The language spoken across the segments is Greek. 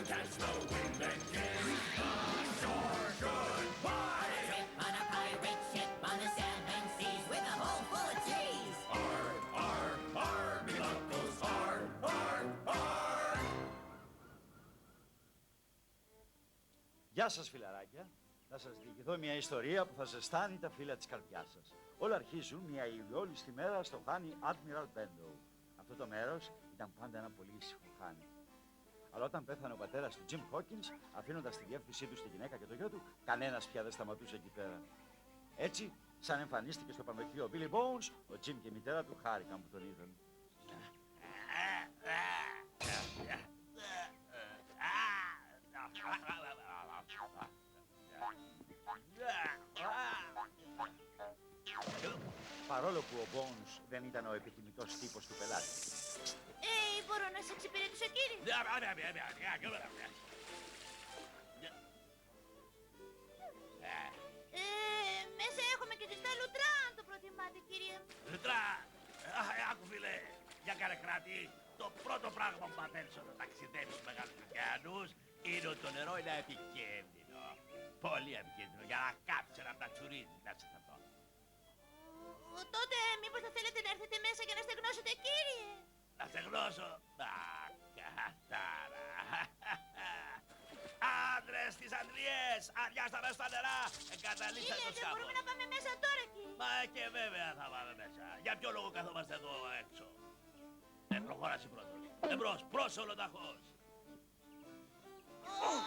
catch the wind and give the shore goodbye. A trip on a pirate ship on the seven seas with a hold full of trees. Arr, arr, arr, me knuckles, arr, arr, arr. Γεια σας φιλαράκια. Θα σας διηγηθώ μια ιστορία που θα ζεστάνει τα φύλλα της καρδιάς σας. Όλα αρχίζουν μια ηλιόλουστη μέρα στο χάνι Admiral Benbow. Αυτό το μέρος ήταν πάντα ένα πολύ ήσυχο χάνι. Αλλά όταν πέθανε ο πατέρας του Jim Hawkins, αφήνοντας τη διεύθυνσή του στη γυναίκα και το γιο του, κανένας πια δεν σταματούσε εκεί πέρα. Έτσι, σαν εμφανίστηκε στο πανδοχείο ο Billy Bones, ο Jim και η μητέρα του χάρηκαν που τον είδαν. Παρόλο που ο Bones δεν ήταν ο επιθυμητός τύπος του πελάτη. Μπορώ να σε εξυπηρετήσω, κύριε? Μέσα έχουμε και ζεστά λουτρά, αν το προτιμάτε, κύριε. Λουτρά! Άκου φίλε, για κάνε κράτη. Το πρώτο πράγμα που μαθαίνεις όταν ταξιδεύεις στους μεγάλους ωκεανούς είναι ότι το νερό είναι επικίνδυνο. Πολύ επικίνδυνο, για να κάψει να τα τσουρίζει, να σε αυτό. Τότε μήπως θα θέλετε να έρθετε μέσα για να στεγνώσετε, κύριε? Να στεγνώσω. Α, κατάρα. Άντρες της Αντριές, αδειάστα μέσα στα νερά, εγκαταλείψτε το σκάφος. Μπορούμε να πάμε μέσα τώρα, κύριε? Μα και βέβαια θα πάμε μέσα. Για ποιο λόγο καθόμαστε εδώ έξω? Προχώρα εσύ πρώτος. Εμπρός, προς ολοταχώς.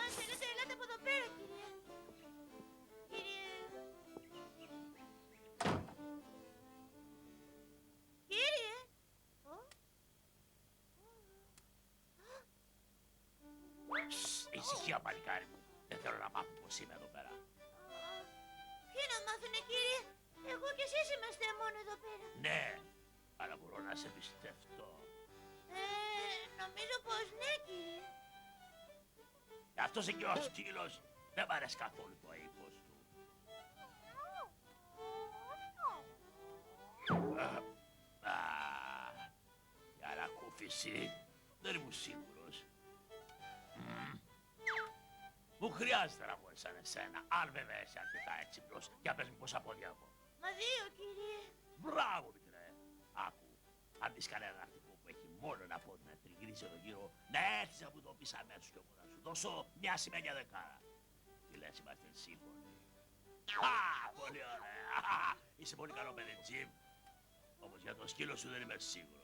Αν θέλετε, ελάτε από εδώ πέρα, κύριε. Κύριε... Κύριε! Ησυχία, παλικάρι μου. Δεν θέλω να μάθω πως είμαι εδώ πέρα. Ποιοι να μάθουνε, κύριε? Εγώ κι εσείς είμαστε μόνο εδώ πέρα. Ναι, αλλά μπορώ να σε πιστευτώ. Νομίζω πως ναι, κύριε. Αυτός εκεί ο σκύλος δεν μ' αρέσει καθόλου το ύπος του. Η ανακούφιση δεν ήμουν σίγουρος. Μου χρειάζεται να βγω σαν εσένα, αν βέβαια είσαι αρκετά έξυπνος. Για πες μου πόσα πόδια έχω. Μα 2, κύριε. Μπράβο, μικρέ. Άκου, αν δεις κανένα ναυτικό που έχει μόνο ένα πόδι να τριγυρίζει εδώ γύρω, να έρθεις να μου το πεις αμέσως κι εγώ να σου δώσω μια σημαίνια δεκάρα. Τι λες, είμαστε σύμφωνοι? Πολύ ωραία. Είσαι πολύ καλό παιδί, Jim. Όμως για το σκύλο σου δεν είμαι σίγουρος.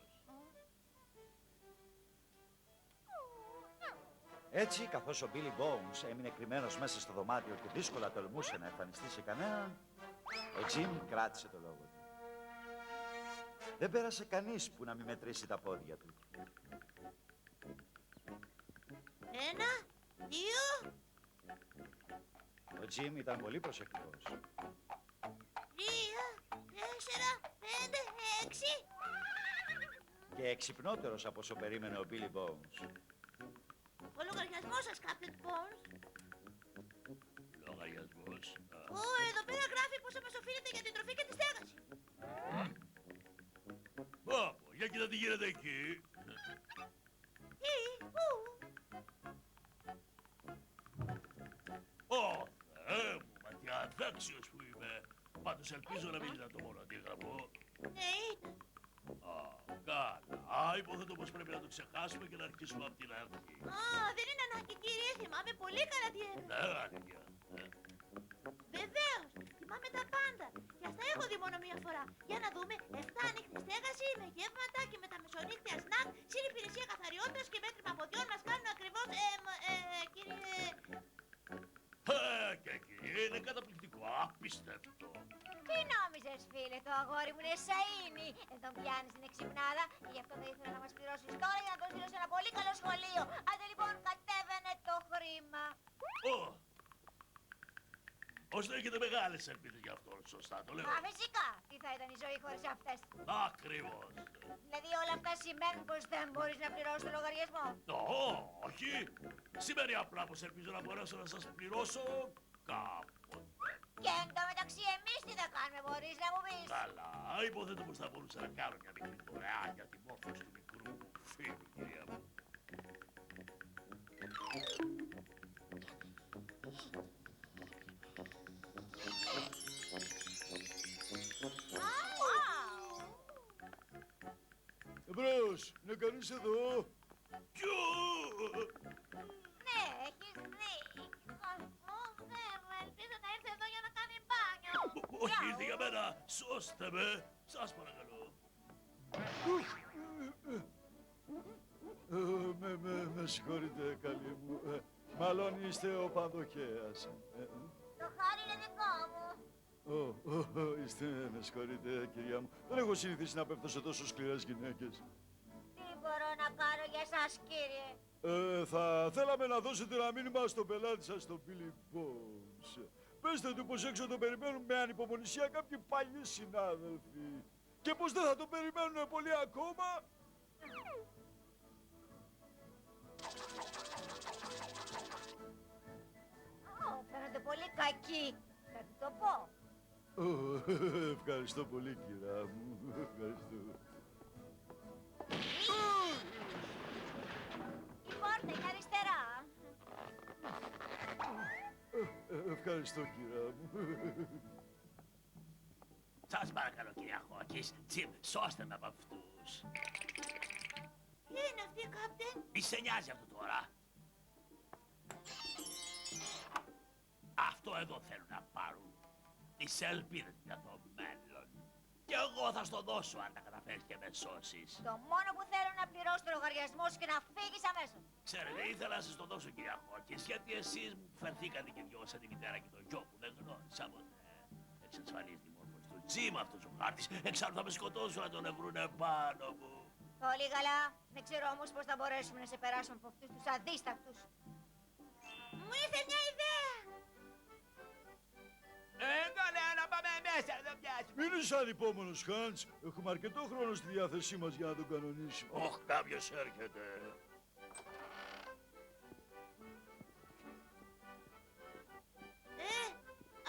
Έτσι, καθώς ο Billy Bones έμεινε κρυμμένος μέσα στο δωμάτιο και δύσκολα τολμούσε να εμφανιστεί σε κανέναν, ο Jim κράτησε το λόγο του. Δεν πέρασε κανείς που να μην μετρήσει τα πόδια του. 1, 2... Ο Jim ήταν πολύ προσεκτικός. 3, 4, 5, 6... Και εξυπνότερος από όσο περίμενε ο Billy Bones. Ο λογαριασμός σας, Captain Bones. Λογαριασμός. Εδώ πέρα γράφει πόσο μας οφείλετε για την τροφή και τη στέγαση. Πω, για κοίτα τι γίνεται εκεί. Πού? Ω, Θεέ μου, μα τι αδέξιος που είμαι. Πάντως ελπίζω να μην ήταν το μόνο αντίγραφο. Ναι, ήταν. Καλά. Υποθέτω πως πρέπει να το ξεχάσουμε και να αρχίσουμε από την αρχή. Δεν είναι ανάγκη, κύριε. Θυμάμαι πολύ καλά τι έγραφε. Ναι, αλήθεια. Βεβαίως. Θυμάμαι τα πάντα. Και αυτά έχω δει μόνο μία φορά. Για να δούμε. 7 ανοιχτή στέγαση με γεύματα και με τα μεσονύχτια σνακ. Συν υπηρεσία καθαριότητας και μέτρημα ποδιών μας κάνουν ακριβώς... κύριε... Και εκεί είναι καταπληκτικό, απίστευτο. Τι νόμιζες, φίλε, το αγόρι μου είναι σαΐνι. Δεν τον πιάνεις την εξυπνάδα. Γι' αυτό θα ήθελα να μας πληρώσεις τώρα για να τον στείλω σε ένα πολύ καλό σχολείο. Άντε λοιπόν, κατέβαινε το χρήμα. Ώστε έχετε μεγάλες ελπίδες για αυτό, σωστά το λέω. Φυσικά. Τι θα ήταν η ζωή χωρίς αυτές? Ακριβώς. Δηλαδή όλα αυτά σημαίνουν πως δεν μπορείς να πληρώσεις το λογαριασμό? Όχι. Σημαίνει απλά πως ελπίζω να μπορέσω να σας πληρώσω κάποτε. Και εν τω μεταξύ εμείς τι θα κάνουμε, μπορείς να μου πεις? Καλά, υποθέτω πως θα μπορούσα να κάνω μια μικρή δωρεά για τη μόρφωση του μικρού μου φίλου, κυρία μου. Είναι κανείς εδώ? Ποιο? Ναι, έχεις δίκιο. Ελπίζω να έρθει εδώ για να κάνει μπάνιο. Όχι, ήρθε για μένα. Σώστε με. Σας παρακαλώ. Με συγχωρείτε, καλή μου. Μάλλον είστε ο Παδοχέας. Το χάρι είναι δικό μου. Είστε, με συγχωρείτε, κυρία μου. Δεν έχω συνηθίσει να πέφτω σε τόσο σκληρές γυναίκες. Τι μπορώ να κάνω για εσάς, κύριε? Θα θέλαμε να δώσετε ένα μήνυμα στον πελάτη σας, τον Billy Bones. Πέστε του πως έξω τον περιμένουν με ανυπομονησία κάποιοι παλιοί συνάδελφοι. Και πως δεν θα τον περιμένουν πολύ ακόμα. Φαίνονται πολύ κακοί. Θα του το πω. Ευχαριστώ πολύ, κυρά μου. Ευχαριστώ. Η πόρτα είναι αριστερά. Ευχαριστώ, κυρά μου. Σας παρακαλώ, κυρία Χόκκις. Τζιμ, σώστε με από αυτούς. Ποια είναι αυτή, κάπτεν? Μη σε νοιάζει αυτό τώρα. Αυτό εδώ θέλουν να πάρουν. Τις ελπίδες για το μέλλον. Και εγώ θα στο δώσω αν τα καταφέρεις και με σώσεις. Το μόνο που θέλω είναι να πληρώσω το λογαριασμό σου και να φύγεις αμέσως. Ξέρετε, ήθελα να σας το δώσω, κυρία Χόκκις, γιατί εσείς μου φερθήκατε και δυο σαν τη μητέρα και τον γιο που δεν γνώρισα ποτέ. Εξασφαλίζει τη μόρφωση του Τζιμ αυτός ο χάρτης. Εξάλλου θα με σκοτώσουν να τον ευρούνε πάνω μου. Πολύ καλά. Δεν ξέρω όμως πώς θα μπορέσουμε να σε περάσουμε από αυτούς τους αδίστακτους. Μου ήρθε μια ιδέα! Εγώ λέω να πάμε μέσα, δεν πιάσουμε. Μην είσαι ανυπόμονος, Χάντς. Έχουμε αρκετό χρόνο στη διάθεσή μας για να τον κανονίσουμε. Ωχ, κάποιος έρχεται.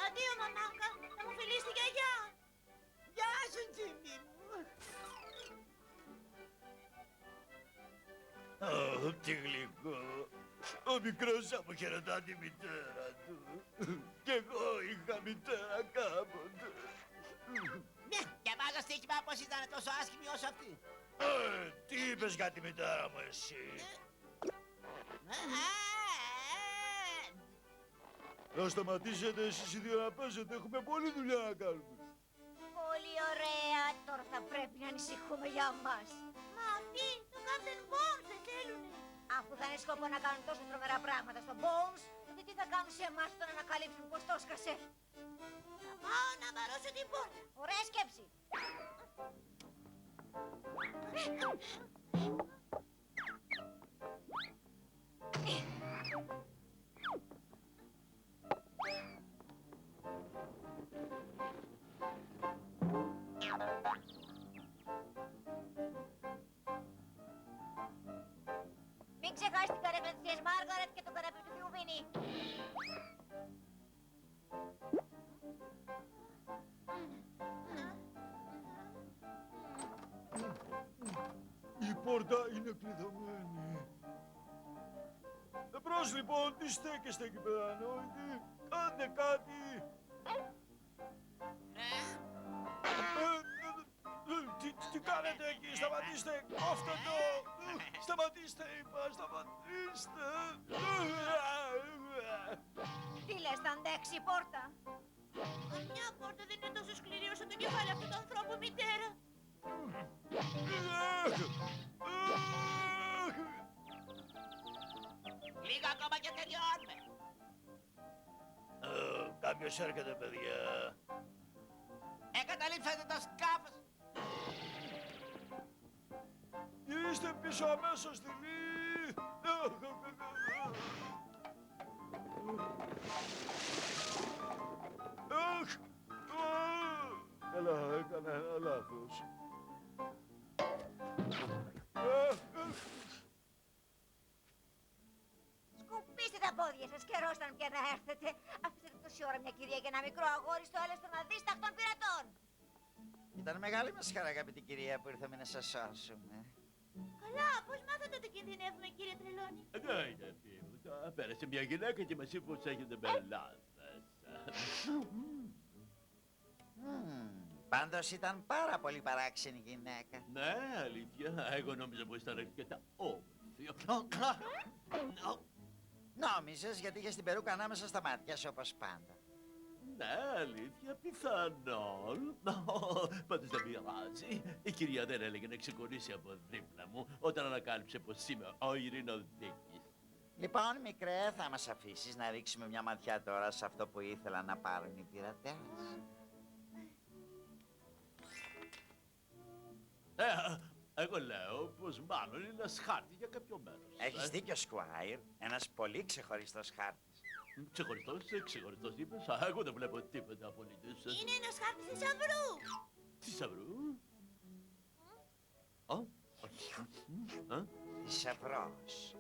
Αντίο, μαμάκα. Θα μου φιλήσει τη γιαγιά. Γεια σου, Τζίμι μου. Τι γλυκό. Ο μικρός αποχαιρετά τη μητέρα του. Κι εγώ είχα μητέρα κάποτε. Ναι, διαβάζω στοίχημα πως ήταν τόσο άσχημη όσο αυτή. Τι είπες για τη μητέρα μου εσύ? Να σταματήσετε εσείς οι δύο να παίζετε. Έχουμε πολλή δουλειά να κάνουμε. Πολύ ωραία. Τώρα θα πρέπει να ανησυχούμε για μας. Μα αυτοί, το Captain Bones δεν θέλουνε. Αφού θα είναι σκοπό να κάνουν τόσο τρομερά πράγματα στο Bones, τότε τι θα κάνουν σε εμάς όταν ανακαλύψουν πως το έσκασε. Θα πάω να βαρώσω την πόρτα. Ωραία σκέψη. Μην ξεχάσεις την καρέκλα της θείας Μάργαρετ και τον καναπέ του θείου Βίνι. Η πόρτα είναι κλειδωμένη. Εμπρός λοιπόν, τι στέκεστε εκεί πέρα, ανόητοι. Κάντε κάτι. Τι κάνετε εκεί, σταματήστε, κόφτε το. Σταματήστε, είπα, σταματήστε. Τι λες, θα αντέξει η πόρτα? Μια πόρτα δεν είναι τόσο σκληρή όσο το κεφάλι αυτού του ανθρώπου, μητέρα. Λίγο ακόμα και τελειώνουμε. Κάποιος έρχεται, παιδιά. Εγκαταλείψατε το σκάφος. Είστε πίσω αμέσως, δειλή. Καλά, έκανα ένα λάθος. Σκουπίστε τα πόδια σας, καιρός ήταν πια να έρθετε. Αφήσατε τόση ώρα μια κυρία και ένα μικρό αγόρι στο έλεος των αδίστακτων πειρατών. Ήταν μεγάλη μας χαρά, αγαπητή κυρία, που ήρθαμε να σας σώσουμε. Καλά, πώς μάθατε ότι κινδυνεύουμε, κύριε Τρελώνη. Ναι, είναι φίλο. Πέρασε μια γυναίκα και μας είπε πως έχετε μπελάδες. Πάντως ήταν πάρα πολύ παράξενη γυναίκα. Ναι, αλήθεια. Εγώ νόμιζα πως ήταν αρκετά όμορφη. Νόμιζες γιατί είχες την περούκα ανάμεσα στα μάτια σου όπως πάντα. Ναι, αλήθεια, πιθανόν. Πάντως δεν πειράζει. Η κυρία δεν έλεγε να ξεκολλήσει από δίπλα μου όταν ανακάλυψε πως είμαι ο Ειρηνοδίκης. Λοιπόν, μικρέ, θα μας αφήσεις να ρίξουμε μια ματιά τώρα σε αυτό που ήθελαν να πάρουν οι πειρατές. Εγώ λέω πως μάλλον είναι ένας χάρτης για κάποιο μέρος. Έχεις δίκιο, Σκουάιρ. Ένας πολύ ξεχωριστός χάρτης. Ξεχωριστός είπες. Εγώ δεν βλέπω τίποτα απολύτως. Είναι ένας χάρτης θησαυρού. Θησαυρού. Θησαυρός.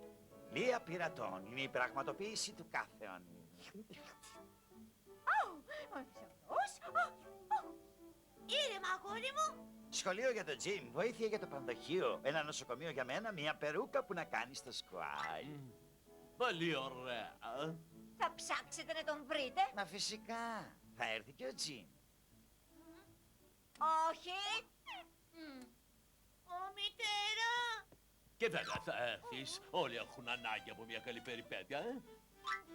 Λία πειρατών είναι η πραγματοποίηση του κάθε όνειρου. Ο θησαυρός. Ήρεμα, αγόρι μου. Σχολείο για το Τζιμ, βοήθεια για το πανδοχείο, ένα νοσοκομείο για μένα, μια περούκα που να κάνει στο Σκουάιρ. Πολύ ωραία. Θα ψάξετε να τον βρείτε. Μα φυσικά, θα έρθει και ο Τζιμ. Όχι. Ω, μητέρα. Και βέβαια θα έρθεις. Όλοι έχουν ανάγκη από μια καλή περιπέτεια.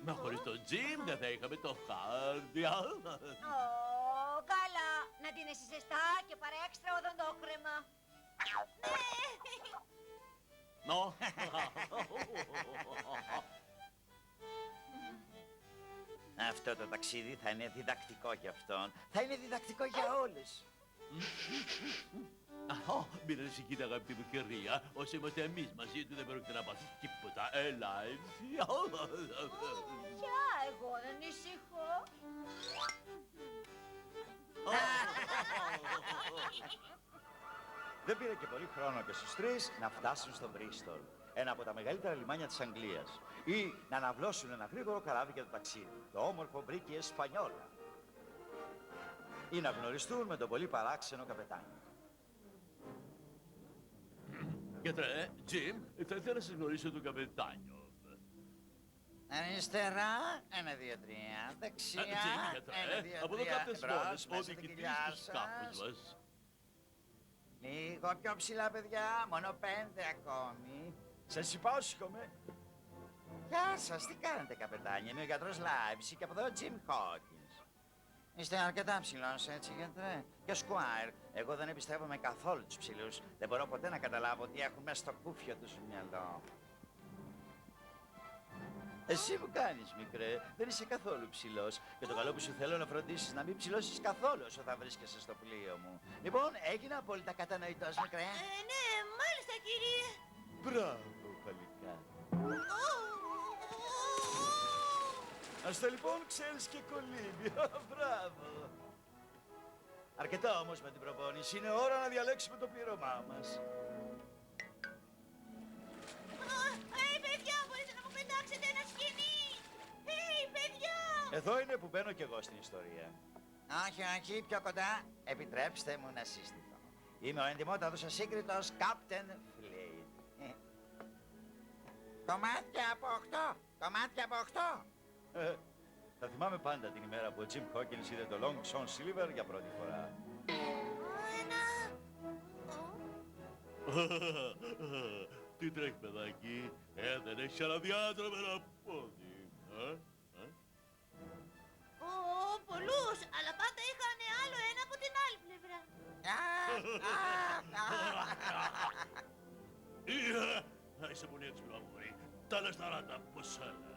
Μα χωρίς τον Τζιμ δεν θα είχαμε το χάρτη. Καλά. Να δίνεσαι ζεστά και πάρε έξτρα οδοντόκρεμα. Νο. Αυτό το ταξίδι θα είναι διδακτικό για αυτόν. Θα είναι διδακτικό για όλους. Μην ανησυχείτε αγαπητή μου κυρία. Όσο είμαστε εμείς μαζί του δεν πρόκειται να πάθει τίποτα. Έλα, έτσι. Πια, εγώ δεν ανησυχώ. Δεν πήρε και πολύ χρόνο και στους τρεις να φτάσουν στο Μπρίστολ, ένα από τα μεγαλύτερα λιμάνια της Αγγλίας, ή να αναβλώσουν ένα γρήγορο καράβι για το ταξίδι, το όμορφο Μπρίκι Εσπανιόλα, ή να γνωριστούν με τον πολύ παράξενο καπετάνιο. Γιατρέ, Τζιμ, θα ήθελα να σας γνωρίσω τον καπετάνιο. Αριστερά, 1, 2, 3. Δεξιά, 1, 2, 3. Από εδώ κάποιες μόνες, ο μέσα την διοικητής κοιλιά του σκάφους σας. μας. Λίγο πιο ψηλά, παιδιά. Μόνο 5 ακόμη. Σας υπόσχομαι. Γεια σας, τι κάνετε, καπετάνια. Είμαι ο γιατρός Λάιψη και από εδώ ο Τζιμ Χόκκινς. Είστε αρκετά ψηλός, έτσι, γιατρέ. Και ο Σκουάιρ, εγώ δεν εμπιστεύομαι καθόλου τους ψηλούς. Δεν μπορώ ποτέ να καταλάβω τι έχουν μέσα στο κούφιο τους μυαλό. Εσύ μου κάνεις, μικρέ. Δεν είσαι καθόλου ψηλός. Και το καλό που σου θέλω να φροντίσεις να μην ψηλώσεις καθόλου όσο θα βρίσκεσαι στο πλοίο μου. Λοιπόν, έγινα απόλυτα κατανοητός, μικρέ. Ναι, μάλιστα, κύριε. Μπράβο, παλικάρι. Ας το λοιπόν ξέρεις και κολύμπι. Μπράβο. Αρκετά όμως με την προπόνηση. Είναι ώρα να διαλέξουμε το πλήρωμά μας. Παιδιά, μπορείτε να μου πετάξετε ένα σκηνή. Παιδιά. Εδώ είναι που μπαίνω κι εγώ στην ιστορία. Όχι, όχι, πιο κοντά. Επιτρέψτε μου να συστηθώ. Είμαι ο εντιμότατος ασύγκριτος Captain Fleet. Κομμάτια από 8. Κομμάτια από 8. Θα θυμάμαι πάντα την ημέρα που ο Jim Hawkins είδε το Long John Silver για πρώτη φορά. Τι τρέχει, παιδάκι. Δεν έχεις αναδιάτροπο ένα πόδι. Πολλούς, αλλά πάντα είχαν άλλο ένα από την άλλη πλευρά. Είσαι πολύ έξυπνο, αγόρι. Τα λες τα ράτα, πώς σε λένε,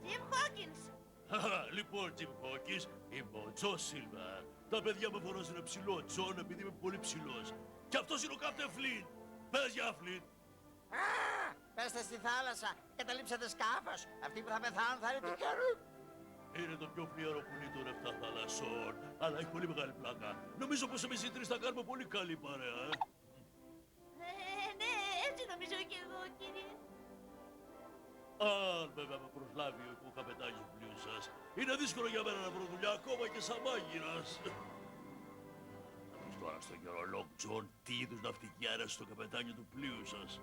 Jim Hawkins. Λοιπόν, Jim Hawkins, είμαι ο Τζο Silver. Τα παιδιά με φωνάζουν ψηλό Τζον επειδή είμαι πολύ ψηλός. Και αυτός είναι ο Captain Flint. Πες για Flint. Πέστε στη θάλασσα, καταλήψατε σκάφος. Αυτοί που θα πεθάνουν θα είναι του καιρού. Είναι το πιο φλιαρό πουλί των 7 θαλασσών, αλλά έχει πολύ μεγάλη πλάκα. Νομίζω πως εμείς οι τρεις θα κάνουμε πολύ καλή παρέα, Ναι, έτσι νομίζω και εγώ, κύριε. Αν βέβαια με προσλάβει ο καπετάνιος του πλοίου σας, είναι δύσκολο για μένα να βρω δουλειά ακόμα και σαν μάγειρας. Να τώρα στον καιρό Long John, τι είδους ναυτική άρεσε στο καπετάνιο του πλοίου σας.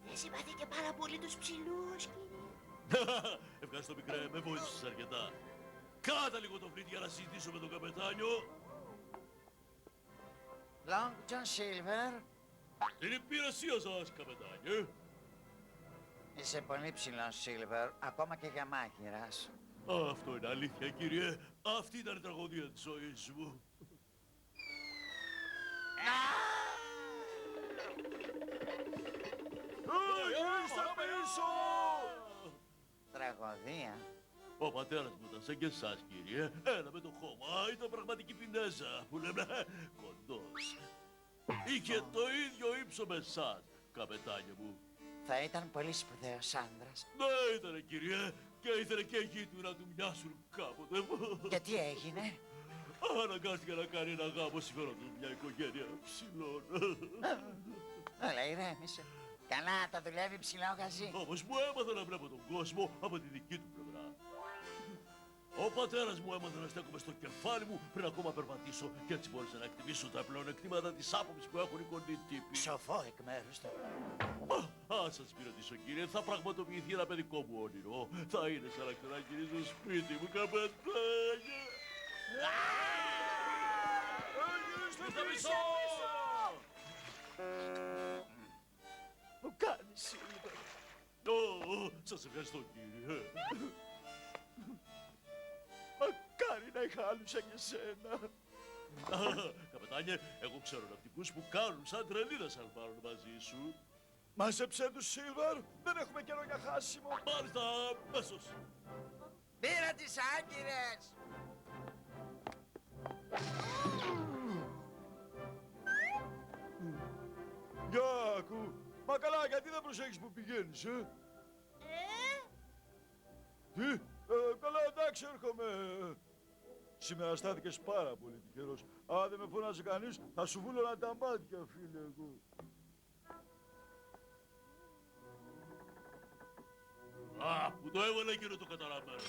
Δεν συμπαθεί και πάρα πολύ τους ψηλούς, κύριε. Ευχαριστώ, μικρέ, με βοήθησες αρκετά. Κάτα λίγο το φλίτ για να συζητήσω με τον καπετάνιο. Long John Silver, Την υπηρεσία σας, καπετάνιε. είσαι πολύ ψηλός, Silver, ακόμα και για μάχηρας. Αυτό είναι αλήθεια, κύριε. Αυτή ήταν η τραγωδία της ζωής μου. Γυρίστε πίσω! Τραγωδία. Ο πατέρας μου ήταν σαν και εσάς, κύριε. Ένα με το χώμα, ήταν πραγματική πινέζα που λέμε κοντός. Είχε το ίδιο ύψο με εσάς, καπετάνια μου. Θα ήταν πολύ σπουδαίος άντρας. Ναι, ήτανε, κύριε, και ήθελε και οι γη του να του μοιάσουν κάποτε. Και τι έγινε? Αναγκάστηκε να κάνει ένα γάμο συμφέροντος μια οικογένεια ψηλών. Όλα ηρέμησε. Καλά, τα δουλεύει ψηλό γαζί. Όμως μου έμαθε να βλέπω τον κόσμο από τη δική του πλευρά. Ο πατέρας μου έμαθε να στέκομαι στο κεφάλι μου πριν ακόμα περπατήσω και έτσι μπόρεσα να εκτιμήσω τα πλεονεκτήματα της άποψης που έχουν οι κοντοί τύποι. Σοφό εκ μέρους του. Ας σας μοιρετήσω, κύριε, θα πραγματοποιηθεί ένα παιδικό μου όνειρο. Θα είναι σαν να ξαναγυρίζω σπίτι μου, καπετάνια. Γυρίστε πίσω! Μου κάνεις, Silver. Σας ευχαριστώ, κύριε. Μακάρι να είχα άλλους σαν και σένα. Καπετάνιε, εγώ ξέρω ναυτικούς που κάνουν σαν τρελή να σαλπάρουν μαζί σου. Μάζεψέ τους, Silver. Δεν έχουμε καιρό για χάσιμο. Μάλιστα, μέσος. Πήρα τις άγκυρες. Γιάκου, μα καλά, γιατί δεν προσέχεις που πηγαίνεις, Τι, καλά, εντάξει, έρχομαι. Σήμερα στάθηκες πάρα πολύ τυχερός. Αν δεν με φωνάζει κανείς, θα σου βούλωνα τα μάτια, φίλε, εγώ. Που το έβαλε εκείνο το καταλαβαίνω.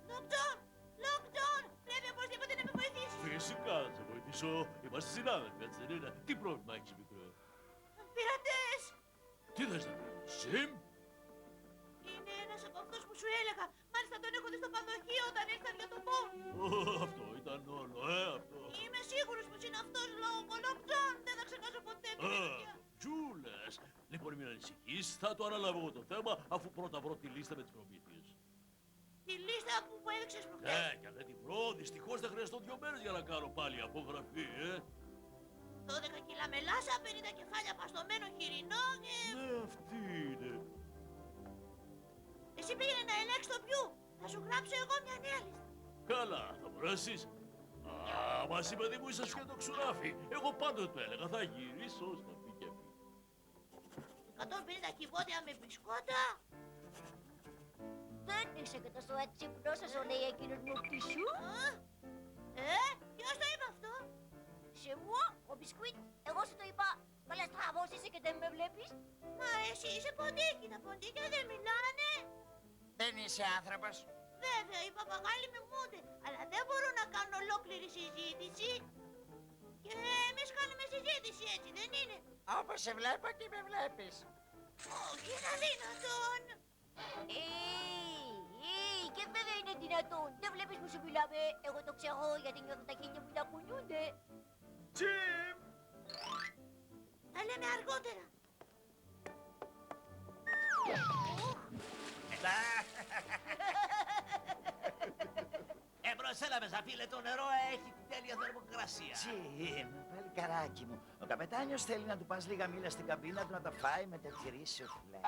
Λογκ Τζον, πρέπει οπωσδήποτε να με βοηθήσεις. Φυσικά θα σε βοηθήσω. Είμαστε συνάδελφοι, έτσι δεν είναι? Τι πρόβλημα έχεις, μικρό? Πειρατές! Τι θες να κάνεις, Σιμ? Είναι ένας από αυτούς που σου έλεγα. Μάλιστα τον έχω δει στο πανδοχείο όταν ήρθαν για το πόν. Αυτό ήταν όλο, αυτό. Είμαι σίγουρος πως είναι αυτός λόγω Λογκ Τζον. Δεν θα ξεχάσω ποτέ την επιτυχία. Τζούλες. Λοιπόν, μην ανησυχείς, θα το αναλάβω εγώ το θέμα, αφού πρώτα βρω τη λίστα με τις προμήθειες. Τη λίστα που έδειξες προχθές. Ναι, και αν δεν την βρω, δυστυχώς θα χρειαστώ 2 μέρες για να κάνω πάλι απογραφή, 12 κιλά μελάσα, 50 κεφάλια παστομένο χοιρινό και... Ναι, αυτή είναι. Εσύ πήγαινε να ελέγξεις το πιού. Θα σου γράψω εγώ μια νέα λίστα. Καλά, θα μπορέσεις. Μα εσύ, παιδί μου, είσαι σχεδόν ξουράφι. Εγώ πάντοτε το έλεγα, θα γυρίσω στα πει. 150 κυβότια με μπισκότα. Δεν είσαι και τόσο έτσι που σας λέει εκείνος μου πισού. Ποιος το είπε αυτό? Σε moi, ο μπισκουίτ. Εγώ σου το είπα. Καλά στραβός είσαι και δεν με βλέπεις. Μα εσύ είσαι ποντίκι, τα ποντίκια δεν μιλάνε. Δεν είσαι άνθρωπος. Βέβαια, οι παπαγάλοι μιμούνται, αλλά δεν μπορούν να κάνουν ολόκληρη συζήτηση. Και εμείς κάνουμε συζήτηση, έτσι δεν είναι? Όπως σε βλέπω και με βλέπεις. Όχι, είναι αδύνατον. Και βέβαια είναι δυνατόν. Δεν βλέπεις που σου μιλάμε. Εγώ το ξέρω γιατί νιώθω τα χέρια μου να κουνιούνται. Τζιμ! Θα λέμε αργότερα. Εμπρός, έλα μέσα, φίλε, το νερό έχει την τέλεια θερμοκρασία. Τζιμ, παλικαράκι μου. Ο καπετάνιος θέλει να του πας λίγα μήλα στην καμπίνα του να τα φάει με τετρή σουφλέ.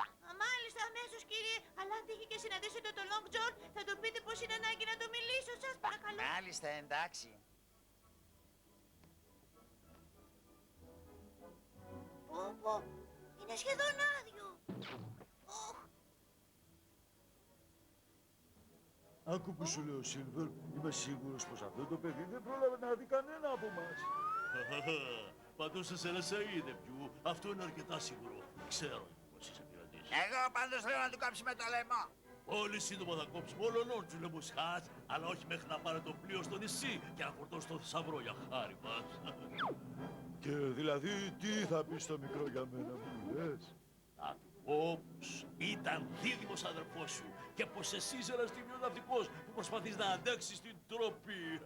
Μάλιστα, αμέσως κύριε. Αλλά αν τύχει και συναντήσετε τον Long John, θα του πείτε πως είναι ανάγκη να του μιλήσω. Σας παρακαλώ. Μάλιστα, εντάξει. Πω, είναι σχεδόν άδειο. Οχ, Άκου που σου λέω, Silver. Είμαι σίγουρος πως αυτό το παιδί δεν πρόλαβε να δει κανένα από εμάς. Παντός εσένα σε είδε πιού. Αυτό είναι αρκετά σίγουρο. Ξέρω πως είσαι πειρατής. Εγώ πάντως θέλω να του κάψουμε το λαιμό. Πολύ σύντομα θα κόψουμε όλον του λεμοσχάς, αλλά όχι μέχρι να πάρει το πλοίο στο νησί και να φορτώσει το θησαυρό για χάρη μας. Και δηλαδή, τι θα πει στο μικρό για μένα, μου λες? Θα του πω πως ήταν δίδυμος αδερφός σου και πως εσύ είσαι ένας τιμιός ναυτικός που προσπαθείς να αντέξεις την τροπή.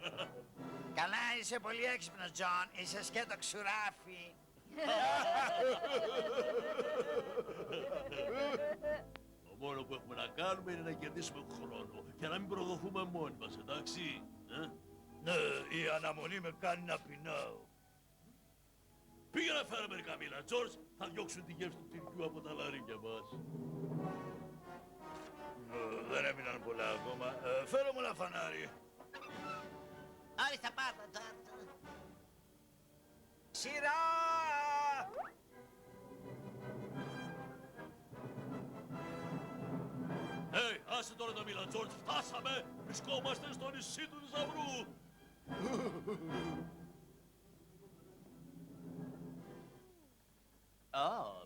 Καλά, είσαι πολύ έξυπνος, Τζον. Είσαι σκέτο ξουράφι. Το μόνο που έχουμε να κάνουμε είναι να κερδίσουμε χρόνο και να μην προδοθούμε μόνοι μας, εντάξει. Ναι, η αναμονή με κάνει να πεινάω. Πήγε να φέρε μερικά μήλα, Τζορτζ. Θα διώξουν τη γεύση του τυριού από τα λαρίκια μας. Δεν έμειναν πολλά ακόμα. Φέρε μου ένα φανάρι. Όριστα πάρ' το, Τζορτζ. Σειρά! Άσε τώρα τα μήλα, Τζορτζ. Φτάσαμε. Βρισκόμαστε στο νησί του θησαυρού.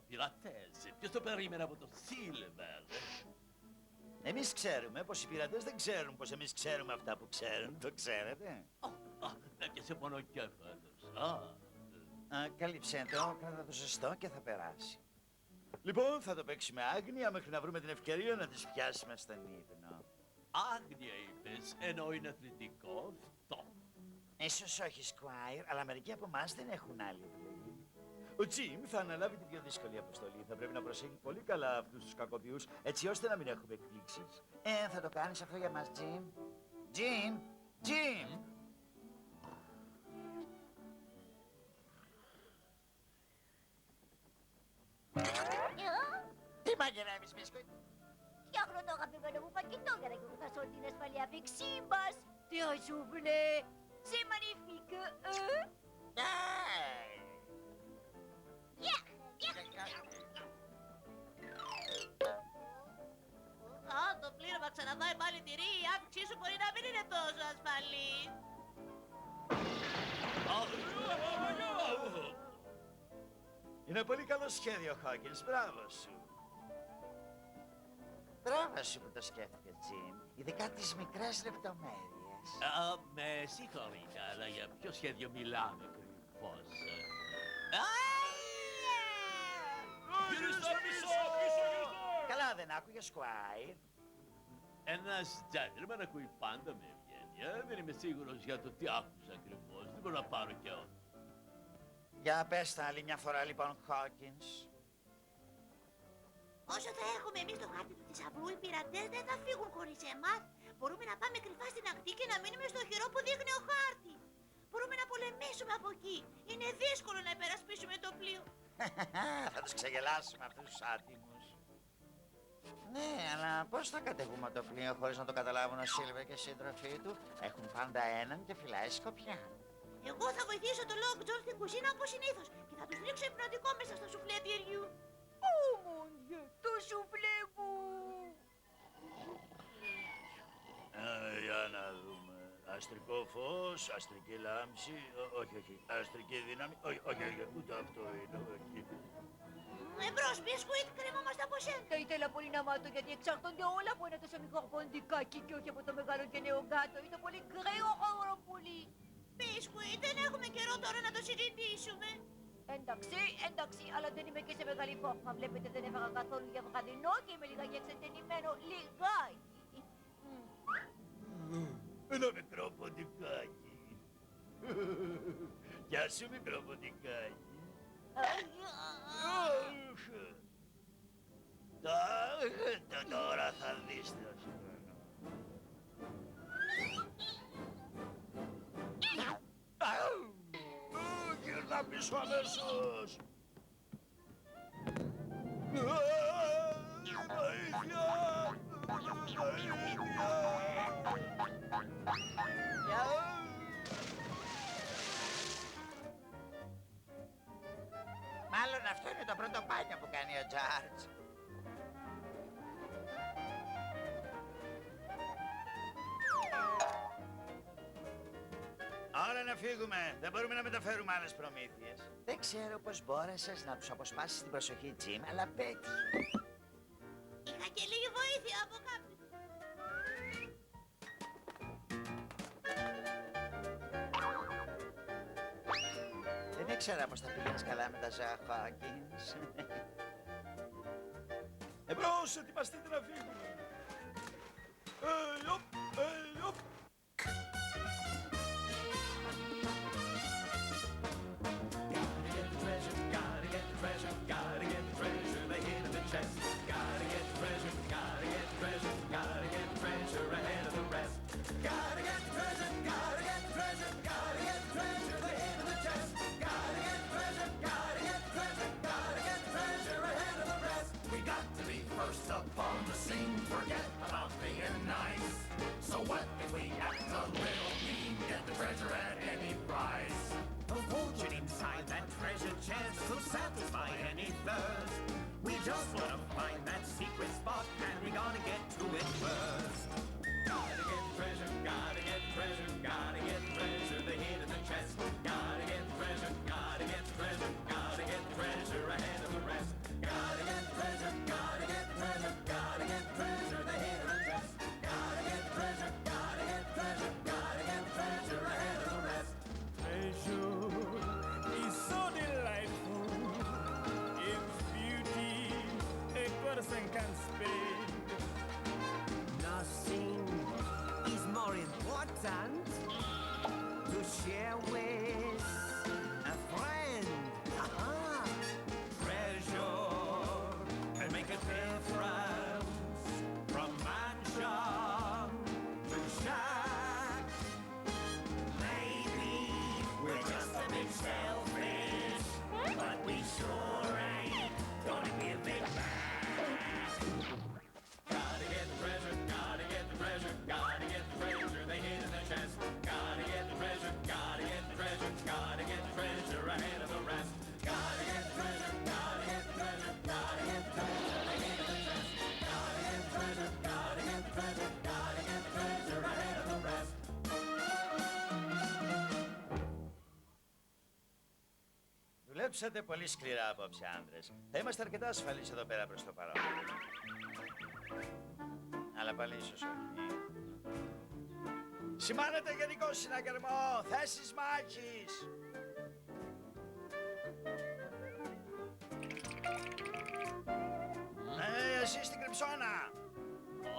Πειρατές. Ποιος το περίμενε από το Σίλβερ. Εμείς ξέρουμε πως οι πειρατές δεν ξέρουν πως εμείς ξέρουμε αυτά που ξέρουν. Το ξέρετε. Με πιάσε πονοκέφαλος. Καλύψε το, κράτα το σωστό και θα περάσει. Λοιπόν, θα το παίξουμε άγνοια μέχρι να βρούμε την ευκαιρία να τις πιάσουμε στον ύπνο. Άγνοια είπες, ενώ είναι αθλητικό αυτό. Ίσως όχι, Σκουάιρ, αλλά μερικοί από εμάς δεν έχουν άλλη επιλογή. Ο Τζιμ θα αναλάβει την πιο δύσκολη αποστολή. Θα πρέπει να προσέχει πολύ καλά αυτούς τους κακοποιούς, έτσι ώστε να μην έχουμε εκπλήξεις. Θα το κάνεις αυτό για μας, Τζιμ. Τζιμ! Τζιμ! Τι μαγειρεύεις, μπισκούιτ? Φτιάχνω το αγαπημένο μου φαγητό για να γιορτάσω την ασφαλή αφήξή μας. Τι ασούβλε. C'est magnifique, Αν το πλήρωμα ξαναδάει πάλι τυρί, η αύξησή σου μπορεί να μην είναι τόσο ασφαλή. Είναι πολύ καλό σχέδιο, Χόκκινς. Μπράβο σου. Μπράβο σου που το σκέφτηκες, Τζιμ. Ειδικά τις μικρές λεπτομέρειες. Με συγχωρείτε, αλλά για ποιο σχέδιο μιλάμε ακριβώς. Γυρίστε πίσω, πίσω, Καλά δεν άκουγε, Σκουάιρ. Ένας τζέντλμαν ακούει πάντα με ευγένεια. Δεν είμαι σίγουρος για το τι άκουσα ακριβώς. Δεν μπορώ να πάρω και ό,τι. Για πες τα άλλη μια φορά, λοιπόν, Χόκκινς. Όσο θα έχουμε εμείς το χάρτη του θησαυρού, οι πειρατές δεν θα φύγουν χωρίς εμάς. Μπορούμε να πάμε κρυφά στην ακτή και να μείνουμε στο χειρό που δείχνει ο χάρτης. Μπορούμε να πολεμήσουμε από εκεί. Είναι δύσκολο να υπερασπίσουμε το πλοίο. Θα τους ξεγελάσουμε αυτούς τους άτιμους. Ναι, αλλά πώς θα κατεβούμε το πλοίο χωρίς να το καταλάβουν ο Σίλβερ και οι σύντροφοί του? Έχουν πάντα έναν και φυλάει σκοπιά. Εγώ θα βοηθήσω τον Λόγκ Τζον στην κουζίνα όπως συνήθως και θα τους ρίξω υπνοτικό μέσα στο σουφλέ τυριού. Ω, mon Dieu, το σουφλέ μου. Για να δούμε. Αστρικό φως, αστρική λάμψη, όχι, αστρική δύναμη, όχι, ούτε αυτό είναι, όχι. Εμπρός, μπισκουίτ, κρεμόμαστε από σένα. Θα ήθελα πολύ να μάθω γιατί εξαρτώνται όλα από ένα τόσο μικρό ποντικάκι και όχι από το μεγάλο και νέο γάτο. Είναι πολύ γρήγορο πολύ. Μπισκουίτ, δεν έχουμε καιρό τώρα να το συζητήσουμε. Εντάξει, αλλά δεν είμαι και σε μεγάλη φόρμα. Βλέπετε δεν έφαγα καθόλου για βραδινό και είμαι λιγάκι εξετενημένο. Λιγάκι. Ένα μικρό ποντικάκι. Γεια σου, μικρό ποντικάκι. Τώρα θα δεις τι θα σου κάνω. Γύρνα πίσω αμέσως. Βοήθεια! Μάλλον αυτό είναι το πρώτο μπάνιο που κάνει ο Τζάρτζ. Ώρα να φύγουμε. Δεν μπορούμε να μεταφέρουμε άλλες προμήθειες. Δεν ξέρω πώς μπόρεσες να τους αποσπάσεις την προσοχή, Τζιμ, αλλά πέτυχε. Είχα και λίγη βοήθεια από κάποιον. Δεν ήξερα πως θα πήγαινες καλά με τα ζώα, Χόκκινς. Εμπρός, ετοιμαστείτε να φύγουμε. Οπ. burst upon the scene, forget about being nice. So what if we act a little mean, get the treasure at any price? A fortune inside that treasure chest will satisfy any thirst. We just wanna find that secret spot, and we gotta get to it first. Gotta get treasure, gotta get treasure, gotta get treasure, the hidden chest. Gotta get treasure, gotta get treasure, gotta get treasure ahead of the rest. Gotta get treasure, gotta get treasure, gotta get treasure, the hidden chest. Gotta get treasure, gotta get treasure, gotta get treasure ahead of the rest. Treasure is so delightful. Its beauty a person can spend. Nothing is more important to share with a friend. Treasure can make a difference from mansion to shack. Maybe we're just a bit selfish, but we sure ain't gonna give it back. Gotta get the treasure, gotta get the treasure, gotta get the treasure, they hid in the chest. Gotta get the treasure, gotta get the treasure, gotta get the treasure ahead of the rest. Gotta get the treasure, gotta get the treasure, gotta get the treasure, they hid in the chest. Gotta get the treasure, gotta get the treasure, gotta get the treasure ahead of the rest. Δουλέψατε πολύ σκληρά απόψε, άντρες. Θα είμαστε αρκετά ασφαλείς εδώ πέρα προς το παρόν. Αλλά πάλι ίσως όχι. Σημάνεται γενικό συναγερμό! Θέσεις μάχης! Εσύ στην κρυψώνα!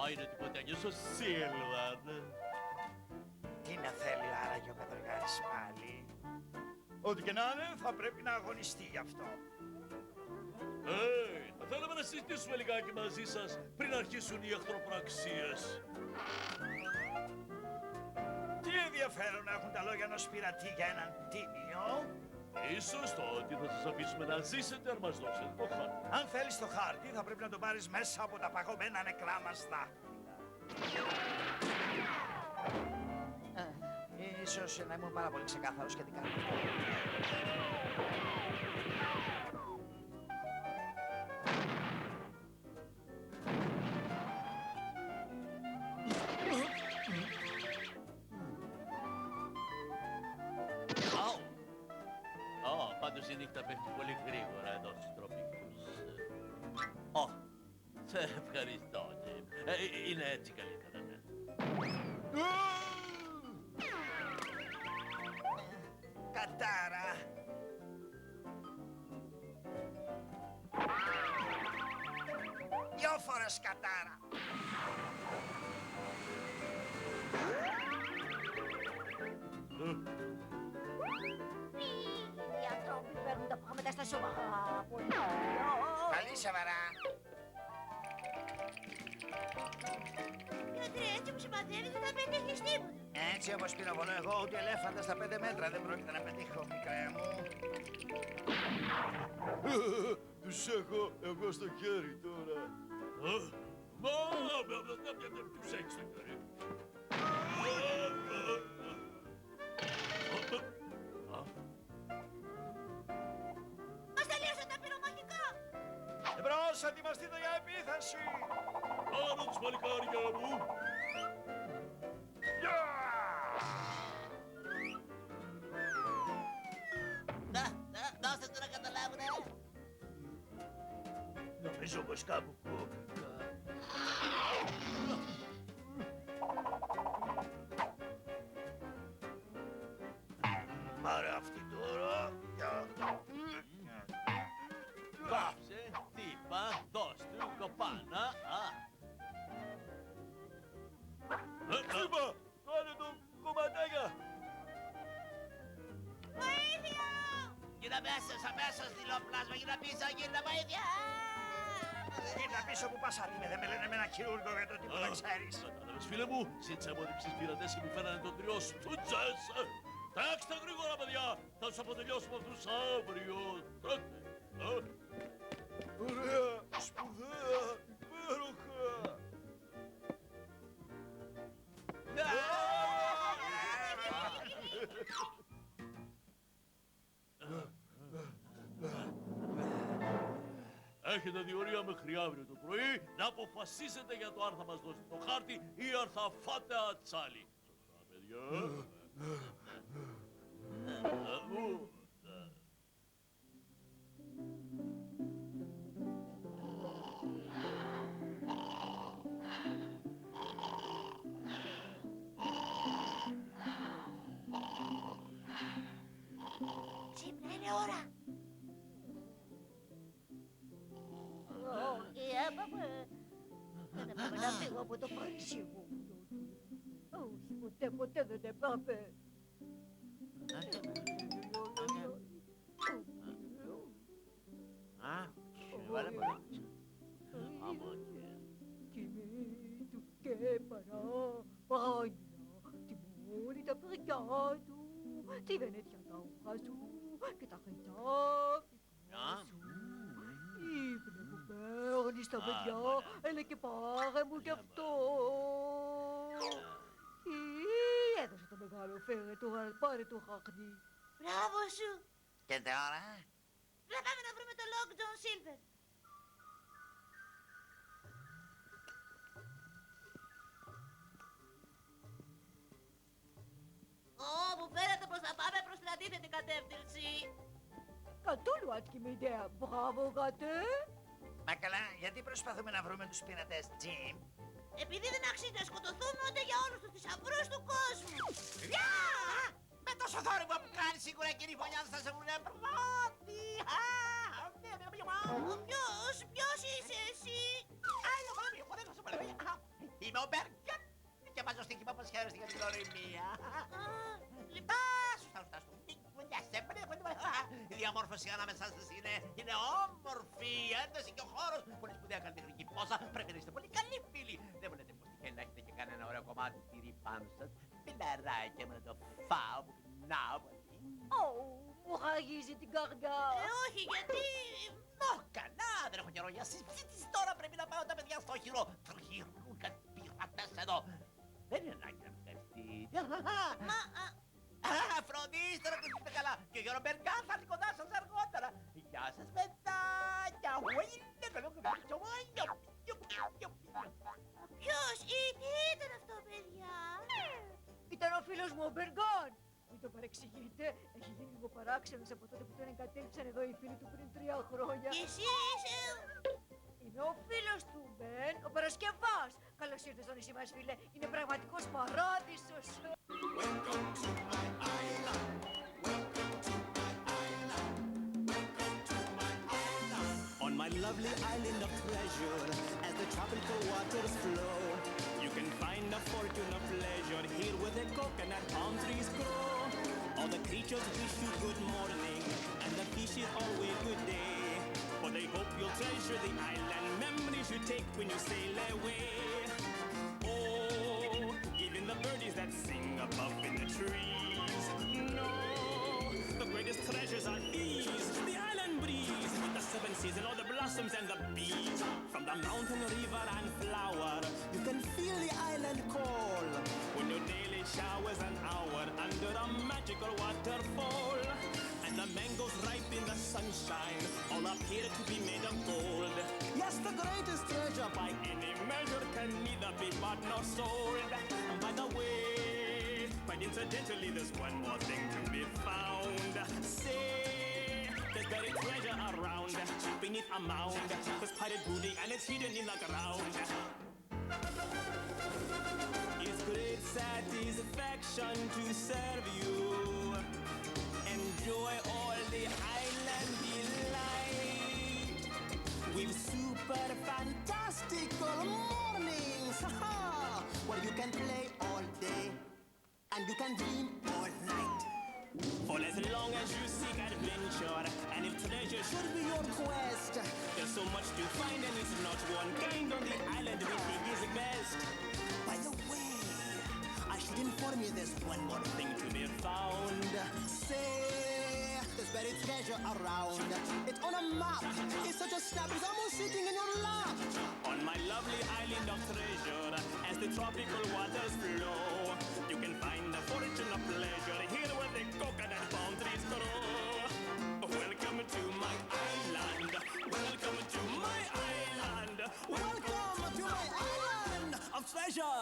Α, είναι τίποτε αλλιώς ο Σίλβαν. Τι να θέλει άραγε ο Κατοργάρης πάλι? Ό,τι και να είναι, θα πρέπει να αγωνιστεί γι' αυτό. Θα θέλαμε να συζητήσουμε λιγάκι μαζί σας πριν αρχίσουν οι εχθροπραξίες. Τι ενδιαφέρον έχουν τα λόγια ενός πειρατή για έναν τίμιο. Ίσως το ότι θα σας αφήσουμε να ζήσετε αν μας δώσετε το χάρτη. Αν θέλεις το χάρτη, θα πρέπει να το πάρεις μέσα από τα παγωμένα νεκρά μας δάχτυλα. Ίσως να ήμουν πάρα πολύ ξεκάθαρο σχετικά. Πάντως η νύχτα πέφτει πολύ γρήγορα εδώ στους τροπικούς. Σε ευχαριστώ, Τζιμ. Είναι έτσι καλύτερα, ναι. Κατάρα! Δυο φορές κατάρα! Οι ανθρώποι παίρνουν τα πράγματα στα σοβαρά. Πολύ. Καλή σοβαρά! Γιατρέ, έτσι που συμπαθαίνεις δεν θα πετύχεις τίποτα. Έτσι όπως πυροβολώ εγώ, ούτε ελέφαντα στα 5 μέτρα δεν πρόκειται να πετύχω, μικρέ μου. Τους έχω εγώ στο χέρι τώρα. Τους έχεις στο χέρι. Μας τελείωσαν τα πυρομαχικά. Εμπρός, ετοιμαστείτε για επίθεση! Πάνω τους παλικάρια μου. Δώστε του να καταλάβουνε. Νομίζω πως κάπου κόπηκα. Πάρε αυτή τώρα. Κάψε, τύπα, δώσ' του, κοπάνα. Τύπα, κάνε το κομματάκια. Βοήθεια! Γύρνα αμέσως, αμέσως, δειλό πλάσμα, γύρνα πίσω, γύρνα βοήθεια! Κοίτα πίσω που πας, άτιμε, δεν με λένε με ένα χειρούργο για το τίποτα ξέρεις. Κατάλαβες, φίλε μου, ζήτησα απόδειξης πειρατές και μου φέρανε τον τριό στούτσες. Τρέξτε γρήγορα, παιδιά, θα τους αποτελειώσουμε αυτούς αύριο. Τρέξτε. Ωραία, σπουδαία, έχετε διορία μέχρι αύριο το πρωί να αποφασίσετε για το αν θα μας δώσετε το χάρτη ή αν θα φάτε ατσάλι. Σωστά, παιδιά. Ξύπνα, είναι ώρα. Όχι, έπαμε. Δεν έπαμε να φύγω από το Παρίσι μου. Όχι, ποτέ δεν έπαμε. Βάλε πολύ. Από εκεί. Του και παραπάνω. Τιμώνει τα παιδιά του. Τη βενέτια τα ούχα σου. Και τα χρυσά σου. Ύπνε που παίρνεις τα παιδιά. Έλα και πάρε μου κι αυτό. Έδωσε το μεγάλο φέρετο. Πάρε το χαχνί. Μπράβο σου. Και τώρα. Να πάμε να βρούμε το Long John Silver. Μου φέρατε πως θα πάμε προς την αντίθετη κατεύθυνση. Καθόλου άτιμη ιδέα. Μπράβο, γατέ. Μα καλά, γιατί προσπαθούμε να βρούμε τους πειρατές, Jim? Επειδή δεν αξίζει να σκοτωθούμε ούτε για όλους τους θησαυρούς του κόσμου. Γεια! Με τόσο θόρυβο που κάνει σίγουρα κύριε Φωνιάδη θα σε βρουνε πρώτη. Ποιος είσαι εσύ? Είμαι ο Μπέργκαν και βάζω στοίχημα πως χαίρεστε για την ορειμία. Σωστά. Η διαμόρφωση ανάμεσα σας είναι όμορφη, η ένταση και ο χώρος. Πολύ σπουδαία καλλιτεχνική πόσα. Πρέπει να είστε πολύ καλοί φίλοι. Δεν βλέπετε πως τυχαίνει να έχετε και κανένα ωραίο κομμάτι τυρί πάνω σας. Φιλαράκια με να το φάω που πεινάω πολύ. Μου χαγίζει την καρδιά. Όχι, γιατί... Καλά, δεν έχω καιρό για συζήτηση τώρα. Πρέπει να πάω τα παιδιά στο χειρουργικά πειρατές εδώ. Δεν είναι ανάγκη να μην ευχαριστείτε. Φροντίστε να κρυφτείτε καλά. Και ο Γιώργο Μπεργκάν θα είναι κοντά σας αργότερα. Γεια σας, παιδάκια. Ποιος ή τι ήταν αυτό, παιδιά? Ήταν ο φίλος μου ο Μπεργκάν. Μην το παρεξηγείτε. Έχει γίνει λίγο παράξενος από τότε που τον εγκατέλειψαν εδώ οι φίλοι του πριν 3 χρόνια. Και εσύ είσαι... Είμαι ο φίλος του Μπεν, ο Παρασκευάς. Καλώς ήρθες στο νησί μας, φίλε. Είναι πραγματικός παράδεισος. On my lovely island of treasure, as the tropical waters flow, you can find a fortune of pleasure here where the coconut palm trees grow. All the creatures wish you good morning, and the fishes always good day. For they hope you'll treasure the island memories you take when you sail away. Oh, even the birdies that sing above in the trees know the greatest treasures are these. The island breeze, the 7 seas and all the blossoms and the bees. From the mountain, river and flower, you can feel the island call. When your daily showers an hour under a magical waterfall. And the mangoes ripe in the sunshine all appear to be made of gold. Yes, the greatest treasure by any measure can neither be bought nor sold. And by the way, quite incidentally, there's one more thing to be found. Say, there's buried treasure around beneath a mound. There's quite a booty and it's hidden in the ground. It's great satisfaction to serve you. Enjoy all the island delight with super fantastical mornings, where you can play all day and you can dream all night. For as long as you seek adventure, and if treasure should be your quest, there's so much to find and it's not one kind on the island we think is best. By the way, I should inform you there's one more thing to be found. Say, there's buried treasure around. It's on a map. It's such a snap. It's almost sitting in your lap. On my lovely island of treasure, as the tropical waters flow, you can find a fortune of pleasure here where the coconut palm trees grow. Welcome to my island. Welcome to my Welcome to my island of treasure.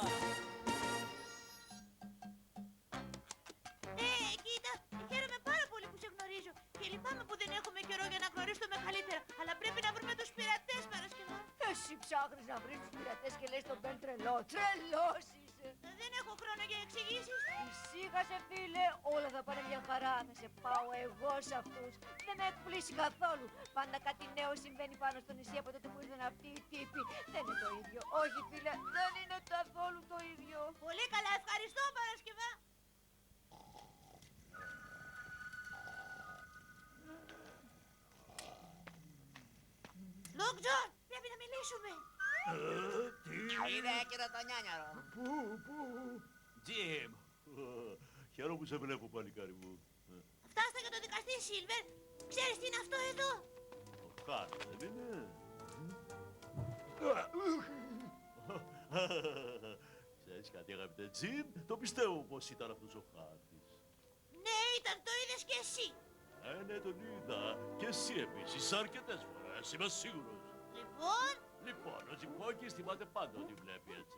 Κοίτα, χαίρομαι πάρα πολύ που σε γνωρίζω και λυπάμαι που δεν έχουμε καιρό για να γνωρίσουμε καλύτερα. Αλλά πρέπει να βρούμε τους πειρατές, Παρασκευά. Εσύ ψάχνεις να βρεις τους πειρατές και λες τον Μπεν τρελό. Τρελός είσαι. Δεν έχω χρόνο για εξηγήσεις. Ησύχασε φίλε, όλα θα πάνε μια χαρά. Θα σε πάω εγώ σε αυτούς. Δεν με εκπλήσει καθόλου. Πάντα κάτι νέο συμβαίνει πάνω στο νησί από τότε που ήρθαν αυτοί οι τύποι. Δεν είναι το ίδιο. Όχι φίλε, δεν είναι καθόλου το ίδιο. Πολύ καλά, ευχαριστώ, Παρασκευά. Λοκ Τζον, πρέπει να μιλήσουμε. Είδε κυροτονιάνιαρο. Πού. Τζιμ. Χαίρομαι που σε βλέπω, παλικάρι μου. Φτάστα για το δικαστή, Σίλβερ. Ξέρεις τι είναι αυτό εδώ? Ο χάρτης, δεν είναι? Ξέρεις κάτι, αγαπητέ Τζιμ, το πιστεύω πως ήταν αυτός ο χάρτης. Ναι, ήταν, το είδες κι εσύ. Ναι, τον είδα. Και εσύ επίσης, αρκετές φορές, είμαι σίγουρος. Λοιπόν, Ο Τζιμ Χόκκινς θυμάται πάντα ότι βλέπει, έτσι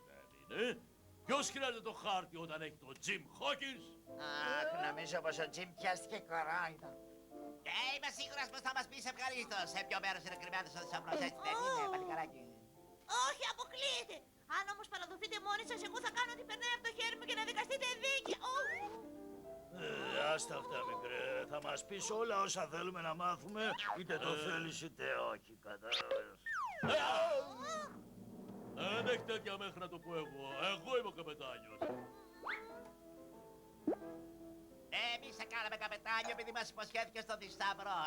δεν είναι? Ποιος χρειάζεται το χάρτη όταν έχει το Τζιμ Χόκκινς? Αχ, νομίζω πως ο Τζιμ πιάστηκε κορόιδο. Είμαι σίγουρος πως θα μας πεις ευχαρίστως. Σε ποιο μέρος είναι κρυμμένος ο θησαυρός, έτσι δεν είναι, παλικαράκι? όχι, αποκλείεται. Αν όμως παραδοθείτε μόνοι σας, εγώ θα κάνω ό,τι περνάει από το χέρι μου και να δικαστείτε δίκαια. Άστα αυτά, μικρέ. Θα μας πεις όλα όσα θέλουμε να μάθουμε, είτε το θέλεις είτε όχι, κατάλαβες. Δεν έχει τέτοια μέχρι να το πω εγώ. Εγώ είμαι ο καπετάνιος. Εμείς σε κάναμε καπετάνιο επειδή μας υποσχέθηκες τον θησαυρό,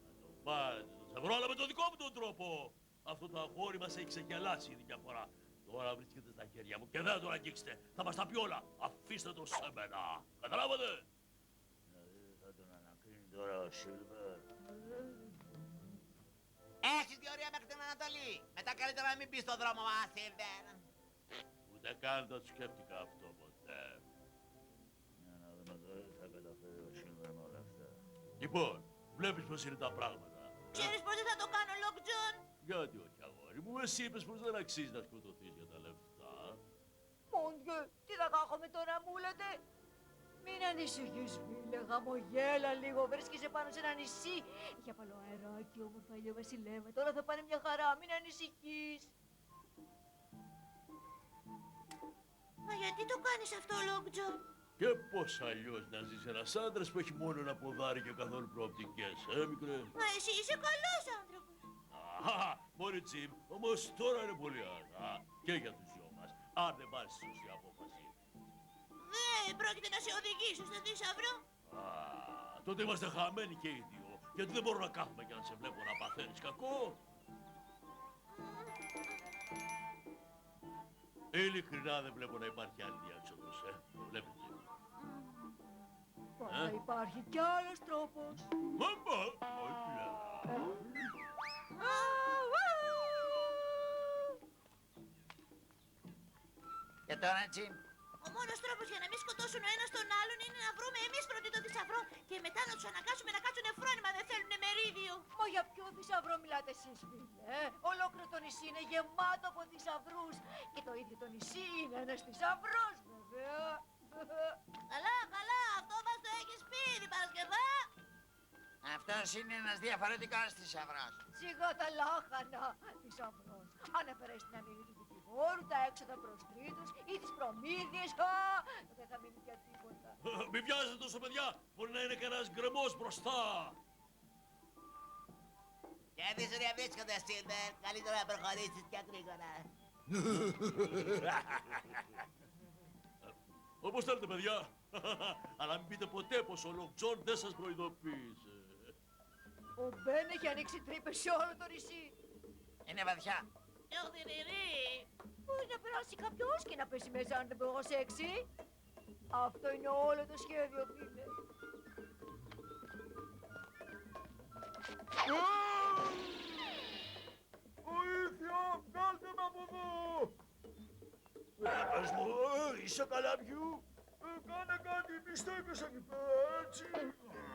Να το πάρεις το θησαυρό, αλλά με τον δικό μου τον τρόπο. Αυτό το αγόρι μας έχει ξεγελάσει ήδη μια φορά. Τώρα βρίσκεται στα χέρια μου και δεν θα τον αγγίξετε. Θα μας τα πει όλα. Αφήστε το σε μένα. Καταλάβατε? Δηλαδή θα τον ανακρίνει τώρα ο Σίλβερ. Έχεις διορία μέχρι την Ανατολή. Μετά καλύτερα να μην πεις στον δρόμο μας, Σίλβερ. Ούτε καν το σκέφτηκα αυτό ποτέ. Για να δούμε τώρα τι θα καταφέρει ο Σίλβερ με όλα αυτά. Λοιπόν, βλέπεις πως είναι τα πράγματα. Ξέρεις πως δεν θα το κάνω, Λοκ Τζον. Γιατί όχι, αγόρι μου, εσύ είπες πως δεν αξίζει να σκοτωθείς για τα λεφτά. Μόντιε, τι θα κάνουμε τώρα, μου λέτε. Μην ανησυχείς φίλε, χαμογέλα λίγο, βρίσκεσαι πάνω σε ένα νησί. Είχε απαλό αεράκι, όμορφα ηλιοβασιλέματα, όλα θα πάνε μια χαρά, μην ανησυχείς. Μα γιατί το κάνεις αυτό, Λοκ Τζον? Και πώς αλλιώς να ζεις ένας άντρας που έχει μόνο ένα ποδάρι και καθόλου προοπτικές, μικρέ. Μα εσύ είσαι καλός άνθρωπος. Αχα, μωρή Τζιμ, όμως τώρα είναι πολύ αργά και για τους δυο μας, αν δεν πάρεις τη σωστή απόφαση. Δεν πρόκειται να σε οδηγήσω στο θησαυρό. Τότε είμαστε χαμένοι και οι δύο, γιατί δεν μπορώ να κάθομαι και να σε βλέπω να παθαίνεις κακό. Ειλικρινά δεν βλέπω να υπάρχει άλλη διάξοδος, το βλέπεις, Τζιμ. Μα υπάρχει κι άλλος τρόπος. Μαμπα, όχι. Και τώρα, Τζιμ, Ο μόνος τρόπος για να μην σκοτώσουν ο ένας τον άλλον είναι να βρούμε εμείς πρώτοι τον θησαυρό και μετά να τους αναγκάσουμε να κάτσουν φρόνημα, δεν θέλουν μερίδιο. Μα για ποιο θησαυρό μιλάτε εσείς φίλε, ολόκληρο το νησί είναι γεμάτο από θησαυρούς. Και το ίδιο το νησί είναι ένας θησαυρός βέβαια. Καλά, καλά, αυτό μας το έχεις πει, την Παρασκευά. αυτός είναι ένας διαφορετικός θησαυρός. Σιγά τα λάχανα, θησαυρός. Αν αφαιρέσει την αμοιβή του δικηγόρου, τα έξοδα προς τρίτους ή τις προμήθειες, δεν θα μείνει πια τίποτα. Μη βιάζετε τόσο, παιδιά, μπορεί να είναι κανένας γκρεμός μπροστά. Και δεν σου βρίσκονται, Σίλβερ. Καλύτερα να προχωρήσεις πιο γρήγορα. Όπως θέλετε, παιδιά. Αλλά μην πείτε ποτέ πως ο Λοκ Τζον δεν σας προειδοποίησε. Ο Μπεν έχει ανοίξει τρύπες σε όλο το νησί. Είναι βαθιά. Μπορεί να περάσει κάποιος και να πέσει μέσα αν δεν προσέξει. Αυτό είναι όλο το σχέδιο, φίλε. Βοήθεια! Βγάλτε με από εδώ! Πες μου, είσαι καλά πιού? Κάνε κάτι, μη στέκεσαι εκεί πέρα, έτσι!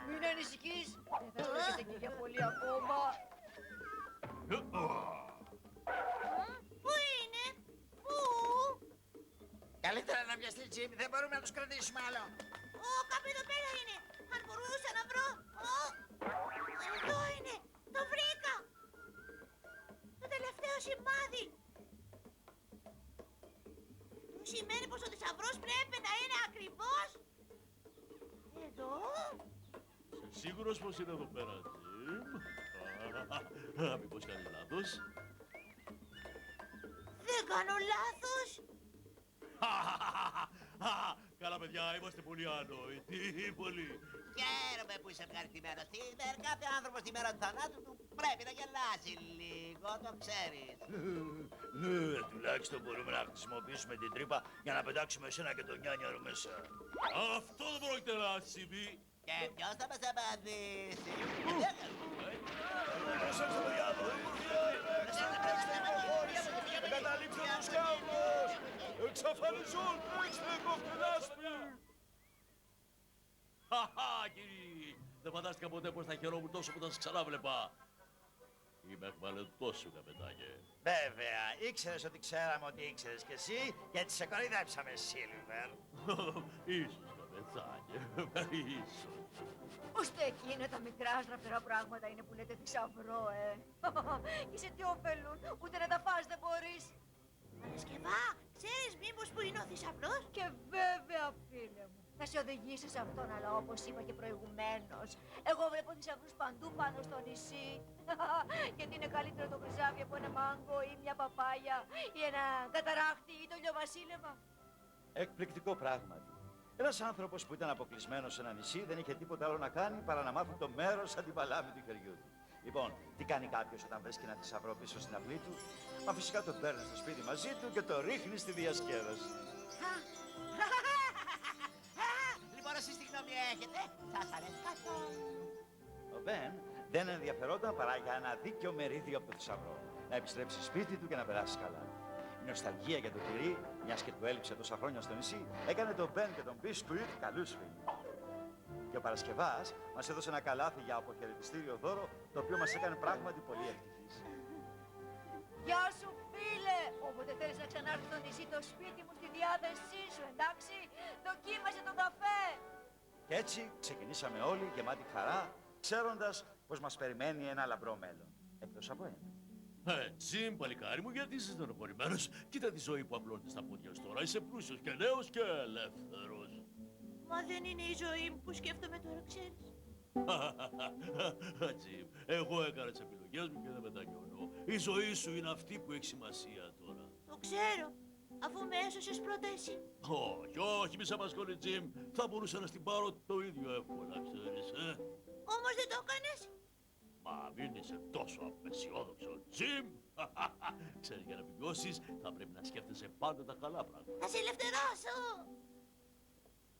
Μην ανησυχείς, δεν θα στέκεται και για πολύ ακόμα. να βιαστεί, Τζιμ. Δεν μπορούμε να τους κρατήσουμε άλλο. Ω, κάπου εδώ πέρα είναι. Αν μπορούσα να βρω. Ω, εδώ είναι. Το βρήκα. Το τελευταίο σημάδι. Που σημαίνει πως ο θησαυρός πρέπει να είναι ακριβώς εδώ. Είσαι σίγουρος πως είναι εδώ πέρα, Τζιμ? Μήπως κάνεις λάθος? Δεν κάνω λάθος. Καλά, παιδιά, είμαστε πολύ ανόητοι. Πολύ. Χαίρομαι που είσαι ευχαριστημένος, Σίλβερ. Κάθε άνθρωπος τη μέρα του θανάτου του πρέπει να γελάσει λίγο, το ξέρεις. Ναι, τουλάχιστον μπορούμε να χρησιμοποιήσουμε την τρύπα για να πετάξουμε εσένα και τον Νιάνιαρο μέσα. Αυτό δεν πρόκειται να συμβεί. Και ποιος θα μας απαντήσει? Εγκαταλείψτε τους κάμπους! Εξαφανιζούν! Τρέξτε, κοφτελάσπη! Χαχα, κύριοι! Δεν φαντάστηκα ποτέ πως θα χαιρόμουν τόσο που θα σας ξανάβλεπα. Είμαι εκμαλωτός σου, καπετάνιε. Βέβαια, ήξερες ότι ξέραμε ότι ήξερες κι εσύ και έτσι σε κοροϊδέψαμε, Σίλβερ. Ίσως, καπετάνιε, ίσως. Ώστε εκείνα τα μικρά στραφερά πράγματα είναι που λέτε θησαυρό, Και σε τι ωφελούν, ούτε να τα φας δεν μπορείς. Παρασκευά, ξέρεις μήπως που είναι ο θησαυρός? Και βέβαια, φίλε μου, θα σε οδηγήσει σε αυτόν, αλλά όπως είπα και προηγουμένως, εγώ βλέπω θησαυρούς παντού πάνω στο νησί. Γιατί είναι καλύτερο το χρυσάφι από ένα μάγκο ή μια παπάγια ή ένα καταράχτη ή το λιοβασίλεμα. Εκπληκτικό πράγματι. Ένας άνθρωπος που ήταν αποκλεισμένος σε ένα νησί δεν είχε τίποτα άλλο να κάνει παρά να μάθει το μέρος αντιπαλάμη του χεριού του. Λοιπόν, τι κάνει κάποιος όταν βρίσκει ένα θησαυρό πίσω στην αυλή του? Μα φυσικά τον παίρνει στο σπίτι μαζί του και το ρίχνει στη διασκέδαση. Λοιπόν, εσείς τι γνώμη έχετε? Σας αρέσει καθόλου? Ο Μπεν δεν ενδιαφερόταν παρά για ένα δίκαιο μερίδιο από το θησαυρό. Να επιστρέψει σπίτι του και να περάσει καλά. Η νοσταλγία για το τυρί, μιας και του έλειψε τόσα χρόνια στο νησί, έκανε τον Μπεν και τον Μπίσκουιτ καλούς φίλους. Και ο Παρασκευάς μας έδωσε ένα καλάθι για αποχαιρετιστήριο δώρο, το οποίο μας έκανε πράγματι πολύ ευτυχείς. Γεια σου, φίλε! Όποτε θέλεις να ξανάρθεις στο νησί, το σπίτι μου στη διάθεσή σου, εντάξει? Δοκίμασε τον καφέ! Και έτσι ξεκινήσαμε όλοι γεμάτοι χαρά, ξέροντας πως μας περιμένει ένα λαμπρό μέλλον. Εκτός από ένα. Τζιμ, παλικάρι μου, γιατί είσαι στενοχωρημένος? Κοίτα τη ζωή που απλώνεται στα πόδια σου τώρα. Είσαι πλούσιος και νέος και ελεύθερος. Μα δεν είναι η ζωή μου που σκέφτομαι τώρα, ξέρεις. Τζιμ, εγώ έκανα τις επιλογές μου και δεν μετανιώνω. Η ζωή σου είναι αυτή που έχει σημασία τώρα. Το ξέρω, αφού με έσωσες πρώτα εσύ. Όχι, όχι, μη σε απασχολεί, Τζιμ. Θα μπορούσα να στην πάρω το ίδιο εύκολα, ξέρεις, Όμως δεν το έκανες. Μα μην είσαι τόσο απεσιόδοξο, Τζιμ. Ξέρεις, για να επιβιώσεις θα πρέπει να σκέφτεσαι πάντα τα καλά πράγματα. Θα σε ελευθερώσω.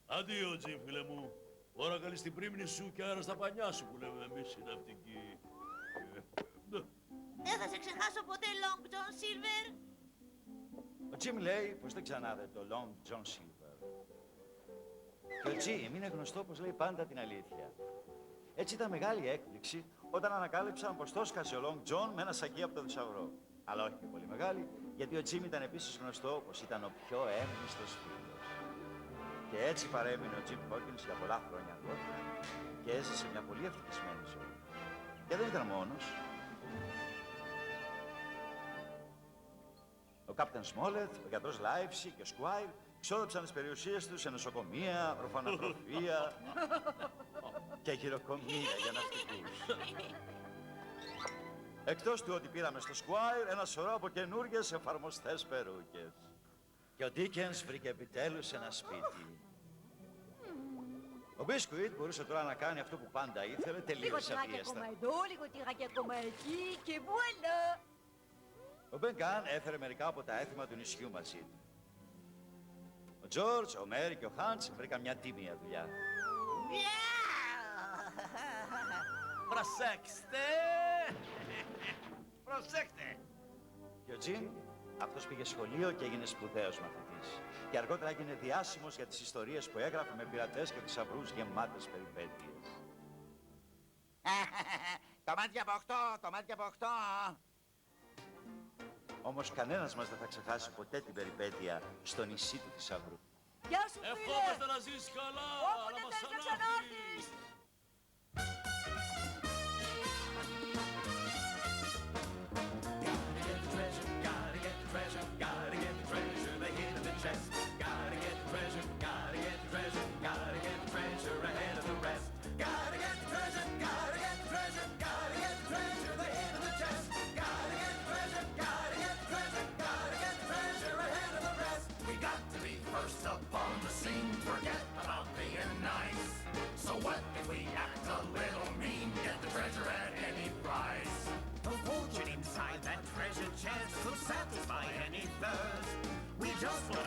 Αντίο, Τζιμ, φίλε μου. Ώρα καλή στην πρίμνη σου και αέρα στα πανιά σου που λέμε εμείς οι ναυτικοί. Δεν θα σε ξεχάσω ποτέ, Long John Silver. Ο Τζιμ λέει πως δεν ξανάδε το Long John Silver. Και ο Τζιμ είναι γνωστό πως λέει πάντα την αλήθεια. Έτσι ήταν μεγάλη έκπληξη όταν ανακάλυψαν πως το σκάσε ο Long John με ένα σακί από το θησαυρό. Αλλά όχι και πολύ μεγάλη, γιατί ο Τζιμ ήταν επίσης γνωστό πως ήταν ο πιο έμνηστος φίλος. Και έτσι παρέμεινε ο Τζιμ Χόκκινς για πολλά χρόνια αργότερα και έζησε μια πολύ ευτυχισμένη ζωή. Και δεν ήταν μόνος. Ο Κάπτεν Σμόλετ, ο γιατρός Λάιψη και ο Σκουάιρ ξόδεψαν τις περιουσίες τους σε νοσοκομεία, ορφανοτροφία και γυροκομεία για ναυτικούς. Εκτός του ότι πήραμε στο Σκουάιρ ένα σωρό από καινούργιες εφαρμοστές περούκες. Και ο Ντίκενς βρήκε επιτέλους ένα σπίτι. Ο Μπίσκουιτ μπορούσε τώρα να κάνει αυτό που πάντα ήθελε, Λίγο τελείως τυράκι αβίαστα. ακόμα εδώ, λίγο τυράκι ακόμα εκεί και βουαλά! Ο Μπεν Γκάν έφερε μερικά από τα έθιμα του νησιού μαζί του. Ο Τζόρτζ, ο Μέρι και ο Χάντς βρήκαν μια τίμια δουλειά. Προσέξτε! Προσέξτε! Και ο Τζιμ, αυτός πήγε σχολείο και έγινε σπουδαίος μαθητής. Και αργότερα έγινε διάσημος για τις ιστορίες που έγραφε με πειρατές και θησαυρούς γεμάτες περιπέτειες. Κομμάτια από 8, κομμάτια από 8. Όμως κανένας μας δεν θα ξεχάσει ποτέ την περιπέτεια στο νησί του θησαυρού. Γεια σου, φίλε. Ευχόμαστε να ζεις καλά, Όποτε να μας θες να ξανάρθεις. ξανάρθεις. Gotta get the treasure, gotta get the treasure, gotta get the treasure, the hid in the chest. Gotta get the treasure, gotta get the treasure, gotta get the treasure ahead of the rest. Gotta get the treasure, gotta get the treasure, gotta get the treasure, the hid in the chest. Gotta get the treasure, gotta get the treasure, gotta get the treasure ahead of the rest. We got to be first up on the scene. Forget about being nice. So what if we act a little mean? Get the treasure at any price. The fortune inside that treasure chest will satisfy any thirst. We just want